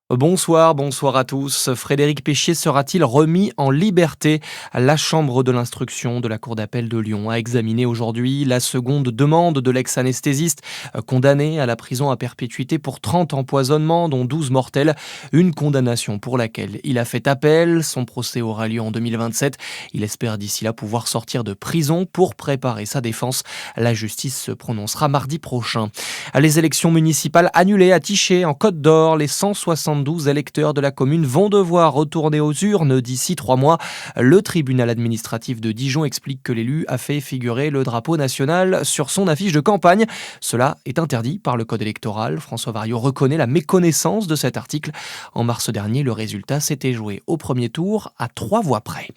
Bonsoir à tous. Frédéric Péchier sera-t-il remis en liberté? La chambre de l'instruction de la cour d'appel de Lyon a examiné aujourd'hui la seconde demande de l'ex-anesthésiste condamné à la prison à perpétuité pour 30 empoisonnements, dont 12 mortels. Une condamnation pour laquelle il a fait appel. Son procès aura lieu en 2027. Il espère d'ici là pouvoir sortir de prison pour préparer sa défense. La justice se prononcera mardi prochain. Les élections municipales annulées à Tiché, en Côte d'Or, les 172 électeurs de la commune vont devoir retourner aux urnes d'ici 3 mois. Le tribunal administratif de Dijon explique que l'élu a fait figurer le drapeau national sur son affiche de campagne. Cela est interdit par le code électoral. François Variot reconnaît la méconnaissance de cet article. En mars dernier, le résultat s'était joué au premier tour à 3 voix près.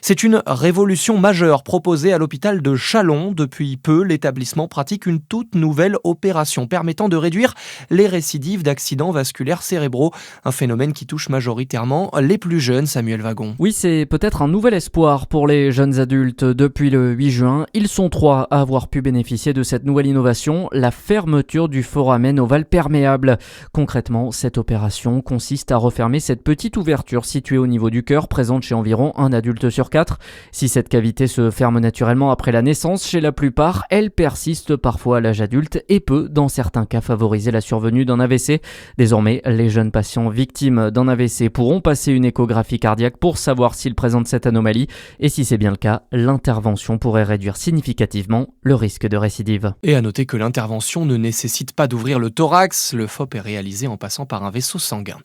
C'est une révolution majeure proposée à l'hôpital de Châlons. Depuis peu, l'établissement pratique une toute nouvelle opération permettant de réduire les récidives d'accidents vasculaires cérébraux. Un phénomène qui touche majoritairement les plus jeunes, Samuel Wagon. Oui, c'est peut-être un nouvel espoir pour les jeunes adultes. Depuis le 8 juin, ils sont 3 à avoir pu bénéficier de cette nouvelle innovation, la fermeture du foramen ovale perméable. Concrètement, cette opération consiste à refermer cette petite ouverture située au niveau du cœur, présente chez environ un adulte sur 4. Si cette cavité se ferme naturellement après la naissance, chez la plupart, elle persiste parfois à l'âge adulte et peut, dans certains cas, favoriser la survenue d'un AVC. Désormais, les jeunes patients victimes d'un AVC pourront passer une échographie cardiaque pour savoir s'ils présentent cette anomalie, et si c'est bien le cas, l'intervention pourrait réduire significativement le risque de récidive. Et à noter que l'intervention ne nécessite pas d'ouvrir le thorax, le FOP est réalisé en passant par un vaisseau sanguin.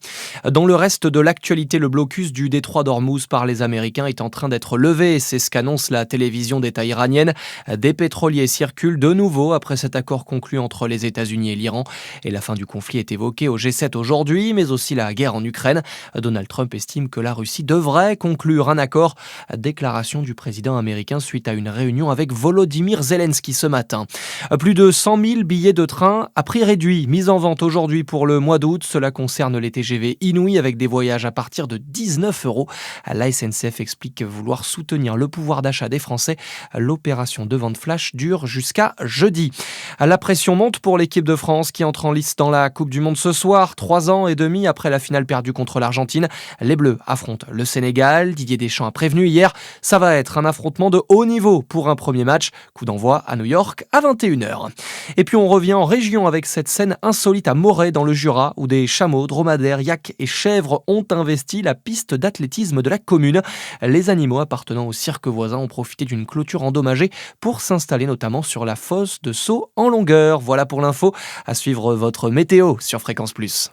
Dans le reste de l'actualité, le blocus du détroit d'Ormuz par les Américains est en train d'être levé, c'est ce qu'annonce la télévision d'État iranienne. Des pétroliers circulent de nouveau après cet accord conclu entre les États-Unis et l'Iran, et la fin du conflit est évoquée au G7 aujourd'hui, mais aussi la guerre en Ukraine. Donald Trump estime que la Russie devrait conclure un accord. Déclaration du président américain suite à une réunion avec Volodymyr Zelensky ce matin. Plus de 100 000 billets de train à prix réduit mis en vente aujourd'hui pour le mois d'août. Cela concerne les TGV Inouï avec des voyages à partir de 19 €. La SNCF explique vouloir soutenir le pouvoir d'achat des Français. L'opération de vente flash dure jusqu'à jeudi. La pression monte pour l'équipe de France qui entre en lice dans la Coupe du Monde ce soir. 3 ans et demi après la finale perdue contre l'Argentine, les Bleus affrontent le Sénégal. Didier Deschamps a prévenu hier, ça va être un affrontement de haut niveau pour un premier match. Coup d'envoi à New York à 21 h. Et puis on revient en région avec cette scène insolite à Moret dans le Jura où des chameaux, dromadaires, yaks et chèvres ont investi la piste d'athlétisme de la commune. Les animaux appartenant au cirque voisin ont profité d'une clôture endommagée pour s'installer notamment sur la fosse de saut en longueur. Voilà pour l'info. À suivre votre météo sur Fréquence Plus.